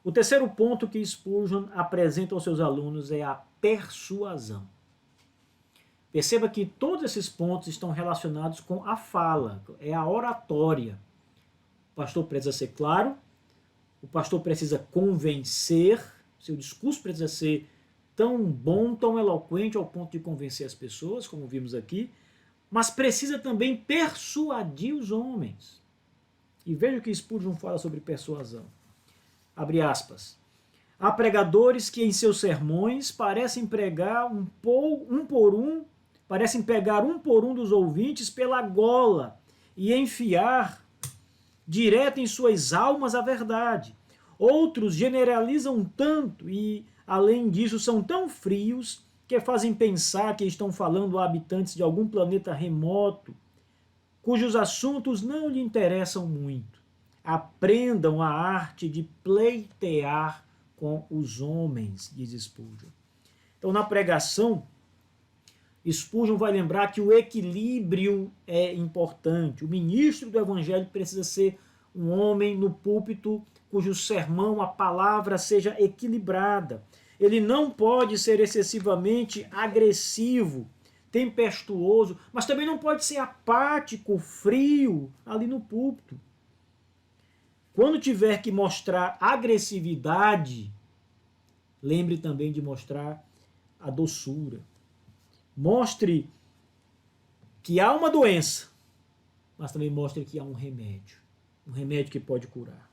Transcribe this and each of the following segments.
O terceiro ponto que Spurgeon apresenta aos seus alunos é a persuasão. Perceba que todos esses pontos estão relacionados com a fala, é a oratória. O pastor precisa ser claro, o pastor precisa convencer, seu discurso precisa ser tão bom, tão eloquente ao ponto de convencer as pessoas, como vimos aqui, mas precisa também persuadir os homens. E veja o que Spurgeon fala sobre persuasão. Abre aspas. Há pregadores que em seus sermões parecem pregar parecem pegar um por um dos ouvintes pela gola e enfiar direto em suas almas a verdade. Outros generalizam tanto e, além disso, são tão frios que fazem pensar que estão falando a habitantes de algum planeta remoto, cujos assuntos não lhe interessam muito. Aprendam a arte de pleitear com os homens, diz Spurgeon. Então, na pregação, Spurgeon vai lembrar que o equilíbrio é importante. O ministro do evangelho precisa ser um homem no púlpito cujo sermão, a palavra, seja equilibrada. Ele não pode ser excessivamente agressivo, tempestuoso, mas também não pode ser apático, frio ali no púlpito. Quando tiver que mostrar agressividade, lembre também de mostrar a doçura. Mostre que há uma doença, mas também mostre que há um remédio que pode curar.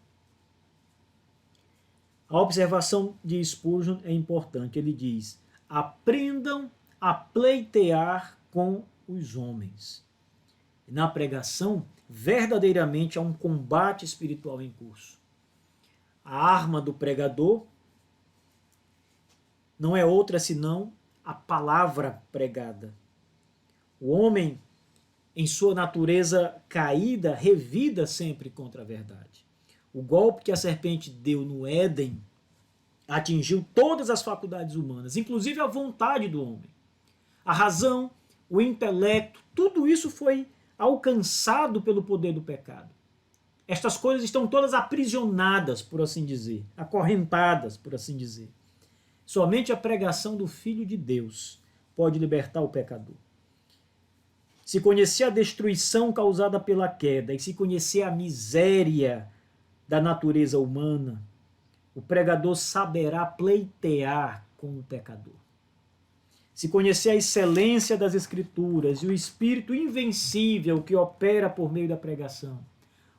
A observação de Spurgeon é importante. Ele diz: aprendam a pleitear com os homens. Na pregação, verdadeiramente há um combate espiritual em curso. A arma do pregador não é outra senão a palavra pregada. O homem, em sua natureza caída, revida sempre contra a verdade. O golpe que a serpente deu no Éden atingiu todas as faculdades humanas, inclusive a vontade do homem. A razão, o intelecto, tudo isso foi alcançado pelo poder do pecado. Estas coisas estão todas aprisionadas, por assim dizer, acorrentadas, por assim dizer. Somente a pregação do Filho de Deus pode libertar o pecador. Se conhecer a destruição causada pela queda e se conhecer a miséria da natureza humana, o pregador saberá pleitear com o pecador. Se conhecer a excelência das Escrituras e o espírito invencível que opera por meio da pregação,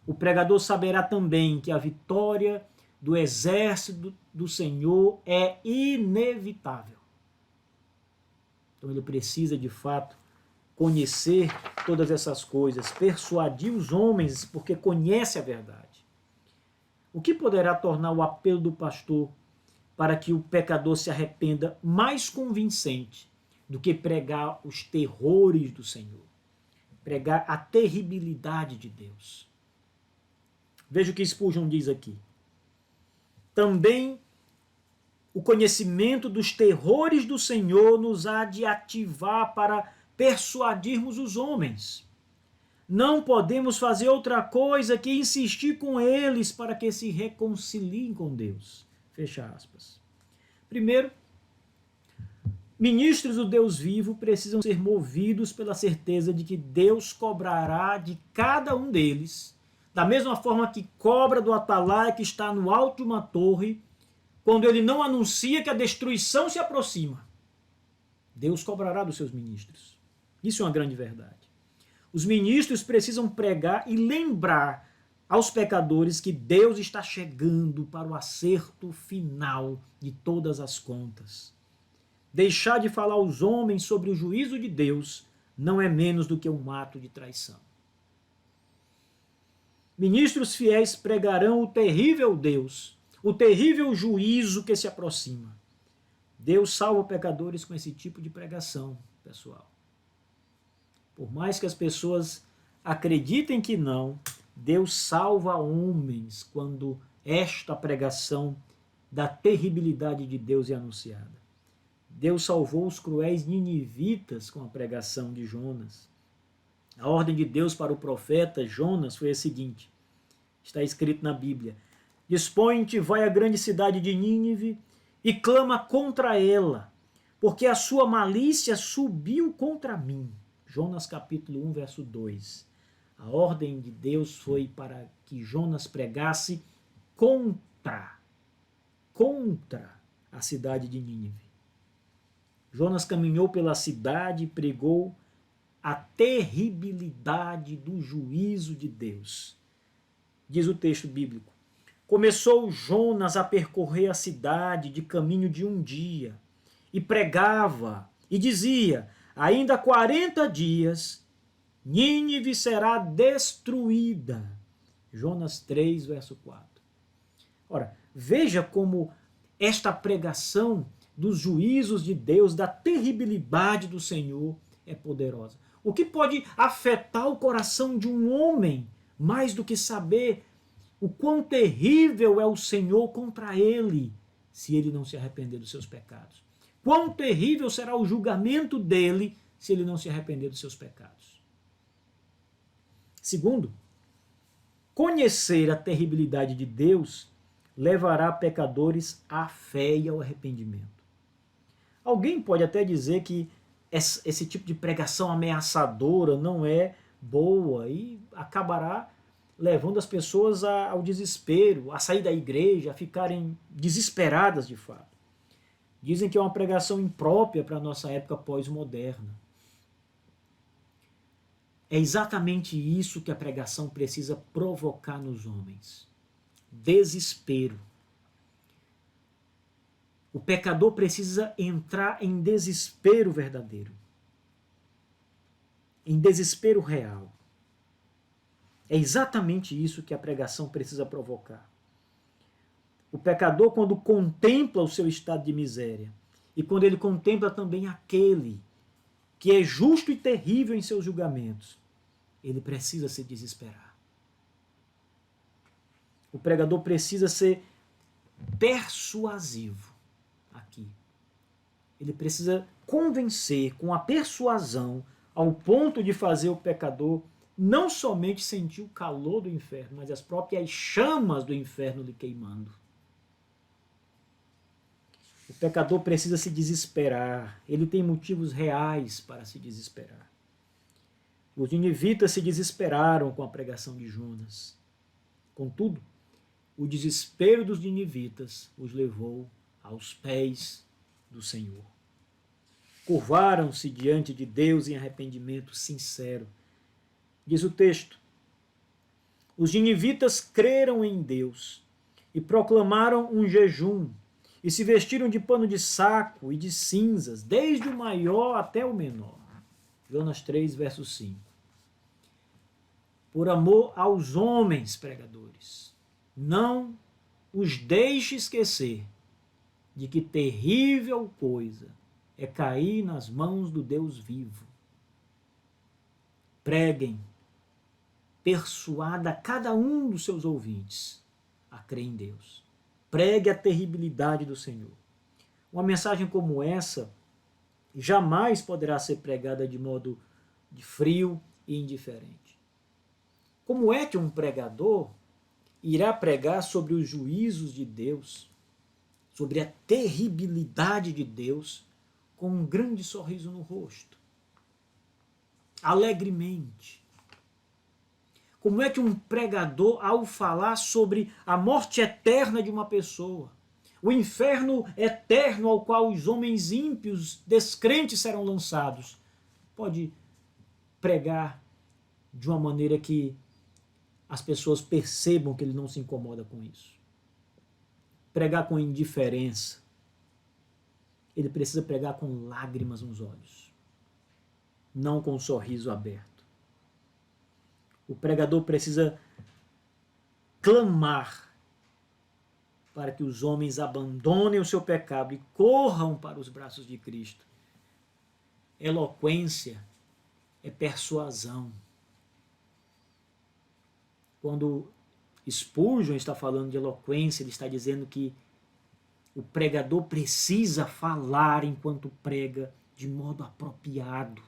o pregador saberá também que a vitória do exército do Senhor é inevitável. Então ele precisa, de fato, conhecer todas essas coisas, persuadir os homens, porque conhece a verdade. O que poderá tornar o apelo do pastor para que o pecador se arrependa mais convincente do que pregar os terrores do Senhor, pregar a terribilidade de Deus? Veja o que Spurgeon diz aqui. Também o conhecimento dos terrores do Senhor nos há de ativar para persuadirmos os homens. Não podemos fazer outra coisa que insistir com eles para que se reconciliem com Deus. Fecha aspas. Primeiro, ministros do Deus vivo precisam ser movidos pela certeza de que Deus cobrará de cada um deles, da mesma forma que cobra do atalaia que está no alto de uma torre, quando ele não anuncia que a destruição se aproxima. Deus cobrará dos seus ministros. Isso é uma grande verdade. Os ministros precisam pregar e lembrar aos pecadores que Deus está chegando para o acerto final de todas as contas. Deixar de falar aos homens sobre o juízo de Deus não é menos do que um ato de traição. Ministros fiéis pregarão o terrível Deus, o terrível juízo que se aproxima. Deus salva pecadores com esse tipo de pregação, pessoal. Por mais que as pessoas acreditem que não, Deus salva homens quando esta pregação da terribilidade de Deus é anunciada. Deus salvou os cruéis ninivitas com a pregação de Jonas. A ordem de Deus para o profeta Jonas foi a seguinte, está escrito na Bíblia: Dispõe-te, vai à grande cidade de Nínive e clama contra ela, porque a sua malícia subiu contra mim. Jonas capítulo 1, verso 2. A ordem de Deus foi para que Jonas pregasse contra a cidade de Nínive. Jonas caminhou pela cidade e pregou a terribilidade do juízo de Deus. Diz o texto bíblico: começou Jonas a percorrer a cidade de caminho de um dia, e pregava, e dizia: ainda 40 dias, Nínive será destruída. Jonas 3, verso 4. Ora, veja como esta pregação dos juízos de Deus, da terribilidade do Senhor, é poderosa. O que pode afetar o coração de um homem mais do que saber o quão terrível é o Senhor contra ele, se ele não se arrepender dos seus pecados? Quão terrível será o julgamento dele se ele não se arrepender dos seus pecados? Segundo, conhecer a terribilidade de Deus levará pecadores à fé e ao arrependimento. Alguém pode até dizer que esse tipo de pregação ameaçadora não é boa e acabará levando as pessoas ao desespero, a sair da igreja, a ficarem desesperadas de fato. Dizem que é uma pregação imprópria para a nossa época pós-moderna. É exatamente isso que a pregação precisa provocar nos homens: desespero. O pecador precisa entrar em desespero verdadeiro, em desespero real. É exatamente isso que a pregação precisa provocar. O pecador, quando contempla o seu estado de miséria, e quando ele contempla também aquele que é justo e terrível em seus julgamentos, ele precisa se desesperar. O pregador precisa ser persuasivo aqui. Ele precisa convencer com a persuasão ao ponto de fazer o pecador não somente sentir o calor do inferno, mas as próprias chamas do inferno lhe queimando. O pecador precisa se desesperar. Ele tem motivos reais para se desesperar. Os ninivitas se desesperaram com a pregação de Jonas. Contudo, o desespero dos ninivitas os levou aos pés do Senhor. Curvaram-se diante de Deus em arrependimento sincero. Diz o texto: os ninivitas creram em Deus e proclamaram um jejum, e se vestiram de pano de saco e de cinzas, desde o maior até o menor. Jonas 3, verso 5. Por amor aos homens pregadores, não os deixe esquecer de que terrível coisa é cair nas mãos do Deus vivo. Preguem, persuada cada um dos seus ouvintes a crer em Deus. Pregue a terribilidade do Senhor. Uma mensagem como essa jamais poderá ser pregada de modo de frio e indiferente. Como é que um pregador irá pregar sobre os juízos de Deus, sobre a terribilidade de Deus, com um grande sorriso no rosto, alegremente? Como é que um pregador, ao falar sobre a morte eterna de uma pessoa, o inferno eterno ao qual os homens ímpios, descrentes serão lançados, pode pregar de uma maneira que as pessoas percebam que ele não se incomoda com isso? Pregar com indiferença. Ele precisa pregar com lágrimas nos olhos, não com um sorriso aberto. O pregador precisa clamar para que os homens abandonem o seu pecado e corram para os braços de Cristo. Eloquência é persuasão. Quando Spurgeon está falando de eloquência, ele está dizendo que o pregador precisa falar enquanto prega de modo apropriado.